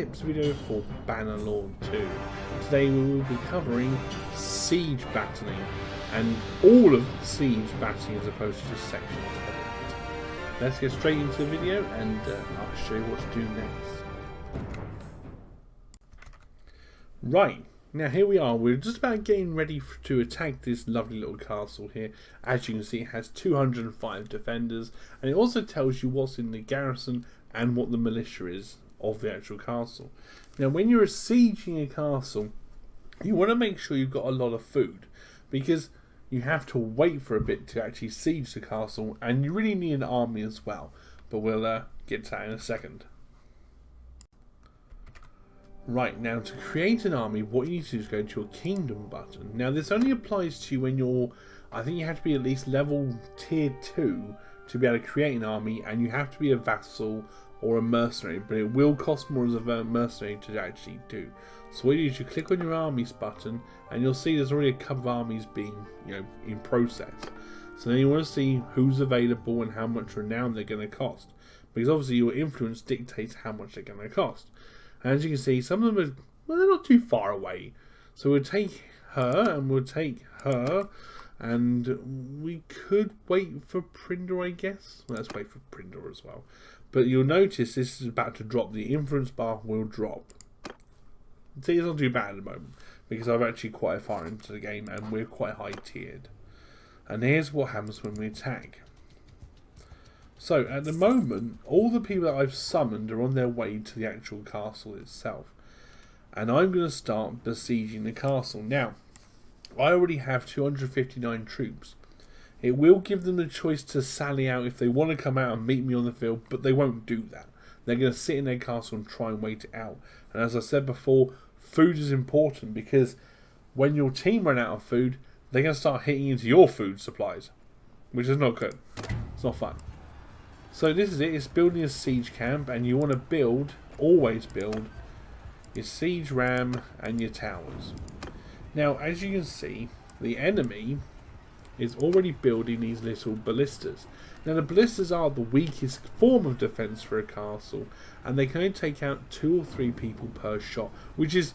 tips video for Bannerlord 2. Today we will be covering siege battling and all of siege battling as opposed to just sections of it. Let's get straight into the video and I'll show you what to do next. Right, now here we are. We're just about getting ready to attack this lovely little castle here. As you can see, it has 205 defenders, and it also tells you what's in the garrison and what the militia is of the actual castle. Now when you're sieging a castle, you want to make sure you've got a lot of food, because you have to wait for a bit to actually siege the castle, and you really need an army as well, but we'll get to that in a second. Right, now to create an army, what you need to do is go to your kingdom button. Now this only applies to you when you're, I think you have to be at least level tier 2 to be able to create an army, and you have to be a vassal or a mercenary, but it will cost more as a mercenary to actually do. So what you do is you click on your armies button, and you'll see there's already a couple of armies being, in process. So then you want to see who's available and how much renown they're going to cost, because obviously your influence dictates how much they're going to cost. And as you can see, some of them are, well, they're not too far away. So we'll take her, and we'll take her, and we could wait for Prinder, I guess. Well, let's wait for Prinder as well. But you'll notice this is about to drop. The influence bar will drop. See, it's not too bad at the moment, because I'm actually quite far into the game, and we're quite high tiered. And here's what happens when we attack. So, at the moment, all the people that I've summoned are on their way to the actual castle itself. And I'm going to start besieging the castle. Now, I already have 259 troops. It will give them the choice to sally out if they want to come out and meet me on the field, but they won't do that. They're going to sit in their castle and try and wait it out. And as I said before, food is important, because when your team run out of food, they're going to start hitting into your food supplies, which is not good. It's not fun. So this is it, it's building a siege camp, and you want to build, always build, your siege ram and your towers. Now as you can see, the enemy is already building these little ballistas. Now the ballistas are the weakest form of defense for a castle, and they can only take out 2 or 3 people per shot, which is,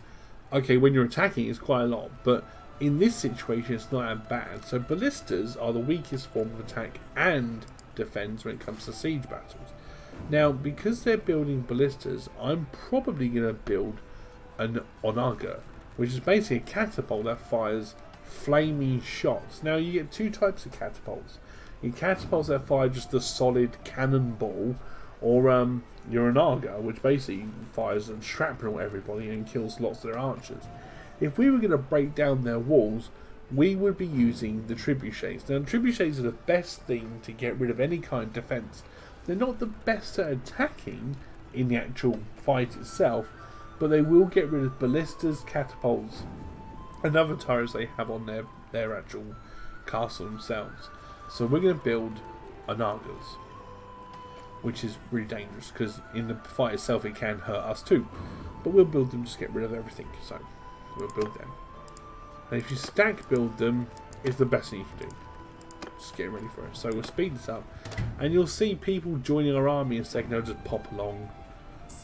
okay, when you're attacking it's quite a lot, but in this situation it's not that bad. So ballistas are the weakest form of attack and defense when it comes to siege battles. Now because they're building ballistas, I'm probably going to build an onaga, which is basically a catapult that fires flaming shots. Now you get 2 types of catapults. Your catapults that fire just a solid cannonball, or your onaga, which basically fires and shrapnel everybody and kills lots of their archers. If we were going to break down their walls, we would be using the trebuchets. Now, trebuchets are the best thing to get rid of any kind of defense. They're not the best at attacking in the actual fight itself, but they will get rid of ballistas, catapults, and other turrets they have on their actual castle themselves. So we're going to build onagas, which is really dangerous, because in the fight itself it can hurt us too. But we'll build them to get rid of everything, so we'll build them. And if you stack build them, it's the best thing you can do. Just get ready for it. So we'll speed this up, and you'll see people joining our army in a second. They'll just pop along,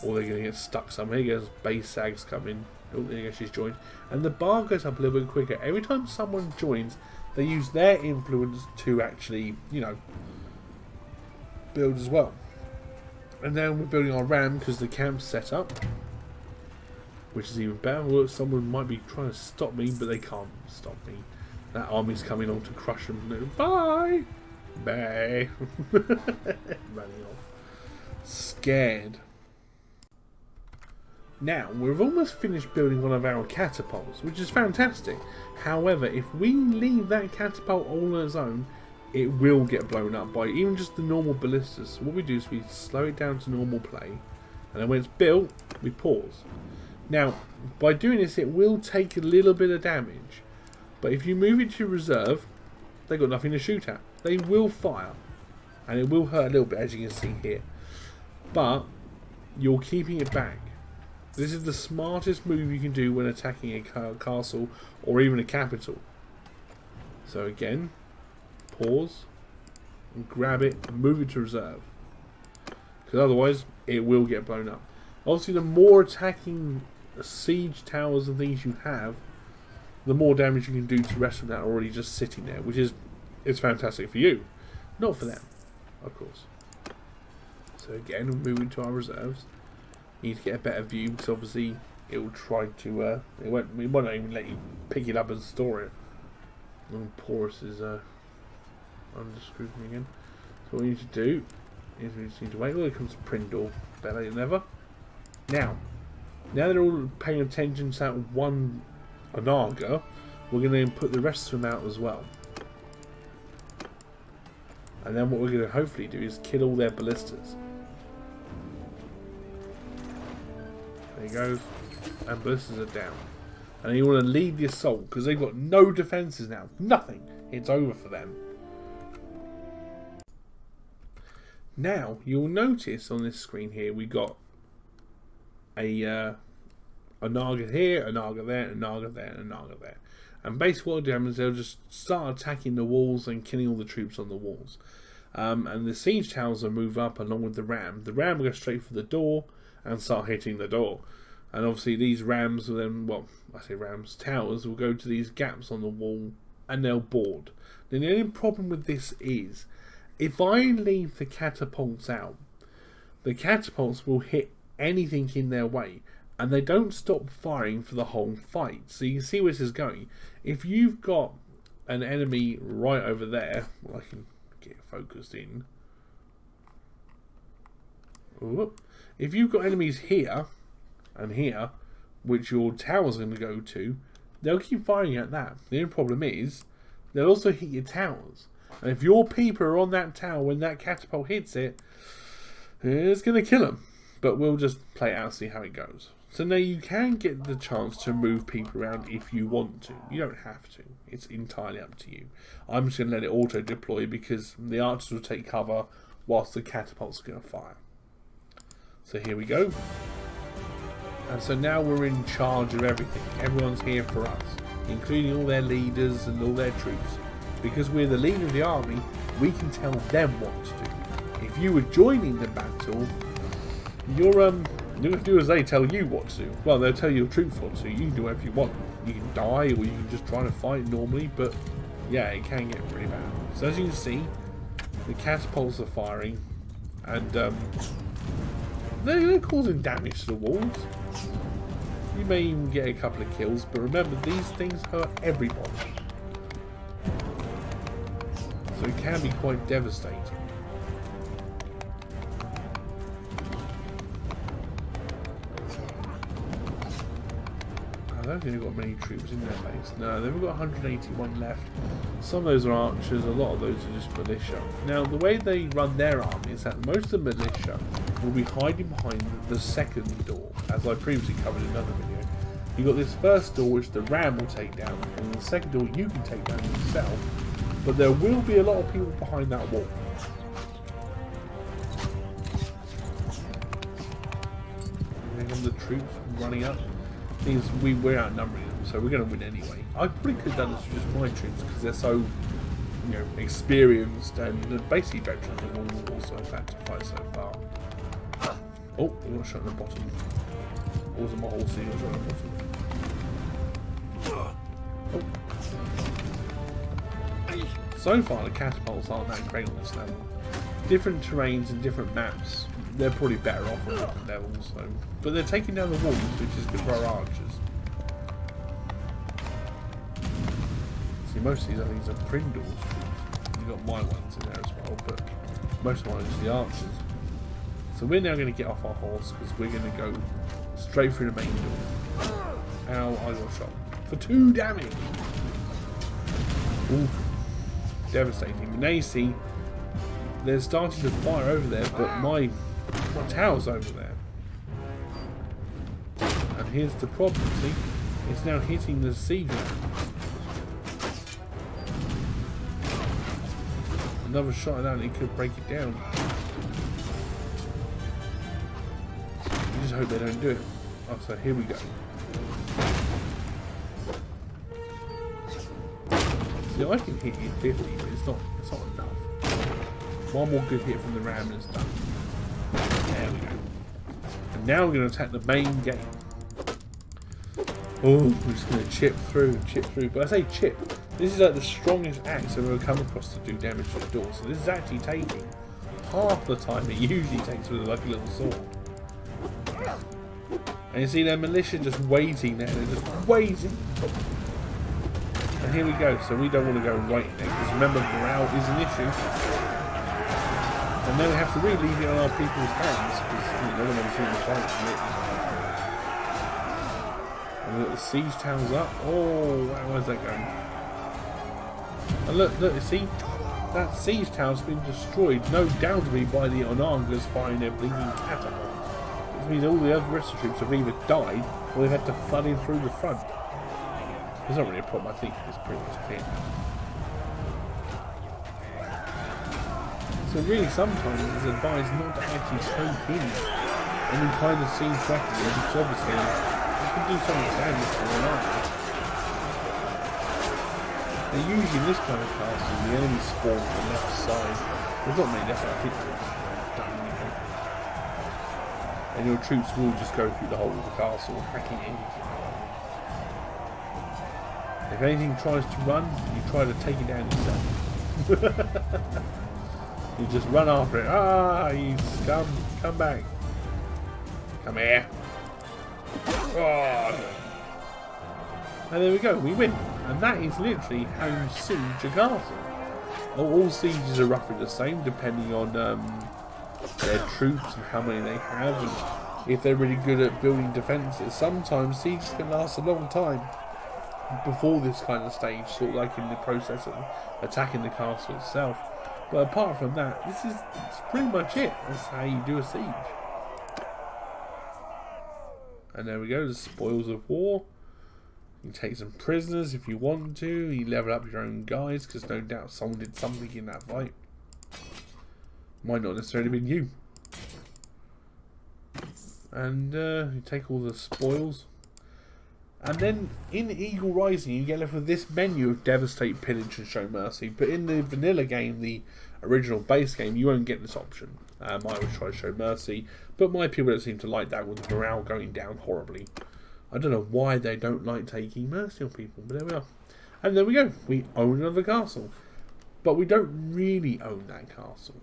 or they're going to get stuck somewhere. Here goes base sags coming. Oh, there you go, she's joined. And the bar goes up a little bit quicker. Every time someone joins, they use their influence to actually, build as well. And now we're building our ram because the camp's set up, which is even better. Well, someone might be trying to stop me, but they can't stop me. That army's coming on to crush them. Bye! Bye! Running off. Scared. Now, we've almost finished building one of our catapults, which is fantastic. However, if we leave that catapult all on its own, it will get blown up by even just the normal ballistas. So what we do is we slow it down to normal play, and then when it's built, we pause. Now, by doing this, it will take a little bit of damage, but if you move it to reserve, they've got nothing to shoot at. They will fire, and it will hurt a little bit, as you can see here, but you're keeping it back. This is the smartest move you can do when attacking a castle or even a capital. So again, pause, and grab it and move it to reserve, because otherwise it will get blown up. Obviously, the more attacking siege towers and things you have, the more damage you can do to the rest of them that are already just sitting there, which is fantastic for you, not for them, of course. So again, we're moving to our reserves. You need to get a better view because obviously it will try to. It won't even let you pick it up and store it. And porous is under scrutiny again. So what we need to do is we just need to wait. Well, here comes Prindle, better than ever. Now they're all paying attention to that one Anaga, we're going to put the rest of them out as well. And then what we're going to hopefully do is kill all their ballistas. There he goes. And ballistas are down. And you want to lead the assault because they've got no defences now. Nothing. It's over for them. Now, you'll notice on this screen here we got a Naga here, a Naga there, a Naga there, and a Naga there. And basically what they'll do is they'll just start attacking the walls and killing all the troops on the walls. And the siege towers will move up along with the ram. The ram will go straight for the door and start hitting the door. And obviously these rams will then, well, I say rams, towers will go to these gaps on the wall and they'll board. Now the only problem with this is, if I leave the catapults out, the catapults will hit anything in their way. And they don't stop firing for the whole fight. So you can see where this is going. If you've got an enemy right over there, well, I can get it focused in. Ooh. If you've got enemies here and here, which your tower's going to go to, they'll keep firing at that. The only problem is, they'll also hit your towers. And if your people are on that tower when that catapult hits it, it's going to kill them. But we'll just play it out and see how it goes. So now you can get the chance to move people around if you want to. You don't have to. It's entirely up to you. I'm just going to let it auto-deploy because the archers will take cover whilst the catapults are going to fire. So here we go. And so now we're in charge of everything. Everyone's here for us, including all their leaders and all their troops. Because we're the leader of the army, we can tell them what to do. If you were joining the battle, you're going to do as they tell you what to do. Well, they'll tell your troops what to do. You can do whatever you want. You can die, or you can just try to fight normally, but yeah, it can get pretty bad. So as you can see, the catapults are firing, and they're causing damage to the walls. You may even get a couple of kills, but remember, these things hurt everybody. So it can be quite devastating. I don't think they've got many troops in their base. No, they've got 181 left. Some of those are archers, a lot of those are just militia. Now, the way they run their army is that most of the militia will be hiding behind the second door, as I previously covered in another video. You've got this first door which the ram will take down, and the second door you can take down yourself, but there will be a lot of people behind that wall. Here come the troops running up. Means we're outnumbering them, so we're going to win anyway. I probably could have done this with just my troops because they're so, experienced and basically veterans of all wars, so I've had to fight so far. Oh, we got shot in the bottom. Wasn't my whole scene, got shot in the bottom. Oh. So far, the catapults aren't that great on this level. Different terrains and different maps, they're probably better off at different levels, so. But they're taking down the walls, which is good for our archers. See, most of these I think are Prindle's troops. You've got my ones in there as well, but most of mine are just the archers. So we're now going to get off our horse because we're going to go straight through the main door. Ow, I got shot. For 2 damage! Ooh. Devastating. Now you see, they're starting to fire over there, but my tower's over there. And here's the problem, see? It's now hitting the siege ram. Another shot at that and it could break it down. You just hope they don't do it. Oh, so here we go. See, I can hit you 50, but it's not enough. One more good hit from the ram and it's done. There we go. Now we're going to attack the main gate. Oh, we're just going to chip through. But I say chip. This is like the strongest axe I've ever come across to do damage to the door. So this is actually taking half the time it usually takes with like a little sword. And you see their militia just waiting there. They're just waiting. And here we go. So we don't want to go right there because remember, morale is an issue. And then we have to really leave it on our people's hands because no one ever seen the fight. And look, the siege tower's up. Oh, wow, where's that going? And look, you see? That siege tower's been destroyed, no doubt to be by the Onagers firing their blinking catapults. Which means all the other rest of the troops have either died or they've had to flood in through the front. There's not really a problem, I think it's pretty much clear. So really sometimes it's advised not to actually take in any kind of siege weaponry because obviously you can do so much damage to an army. Now usually in this kind of castle the enemy spawn on the left side. There's not many left, I think there's anything. And your troops will just go through the whole of the castle hacking in. If anything tries to run, you try to take it down yourself. You just run after it. Ah, you scum! Come back! Come here! Oh. And there we go. We win, and that is literally how you siege a castle. All sieges are roughly the same, depending on their troops and how many they have, and if they're really good at building defences. Sometimes sieges can last a long time before this kind of stage, sort of like in the process of attacking the castle itself. But apart from that, it's pretty much it. That's how you do a siege. And there we go, the spoils of war. You can take some prisoners if you want to. You level up your own guys, because no doubt someone did something in that fight. Might not necessarily have been you. And you take all the spoils. And then in Eagle Rising you get left with this menu of Devastate, Pillage and Show Mercy. But in the vanilla game, the original base game, you won't get this option. I always try to Show Mercy, but my people don't seem to like that with the morale going down horribly. I don't know why they don't like taking mercy on people, but there we are. And there we go, we own another castle. But we don't really own that castle.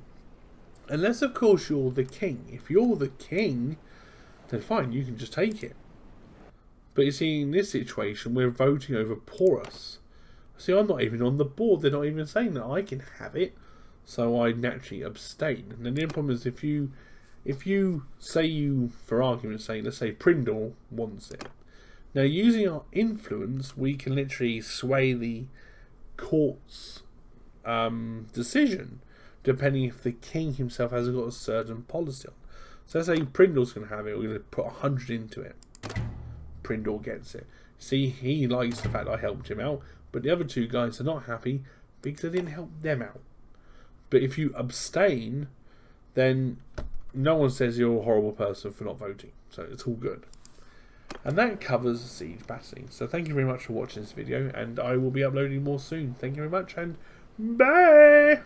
Unless of course you're the king. If you're the king, then fine, you can just take it. But you see, in this situation, we're voting over Porus. See, I'm not even on the board. They're not even saying that I can have it. So I naturally abstain. And then the problem is if you say you, for argument's sake, let's say Prindle wants it. Now, using our influence, we can literally sway the court's decision, depending if the king himself hasn't got a certain policy on. So let's say Prindle's going to have it. We're going to put 100 into it. Prindle gets it. See, he likes the fact that I helped him out, but the other two guys are not happy because I didn't help them out. But if you abstain, then no one says you're a horrible person for not voting. So it's all good. And that covers siege battling. So thank you very much for watching this video, and I will be uploading more soon. Thank you very much, and bye!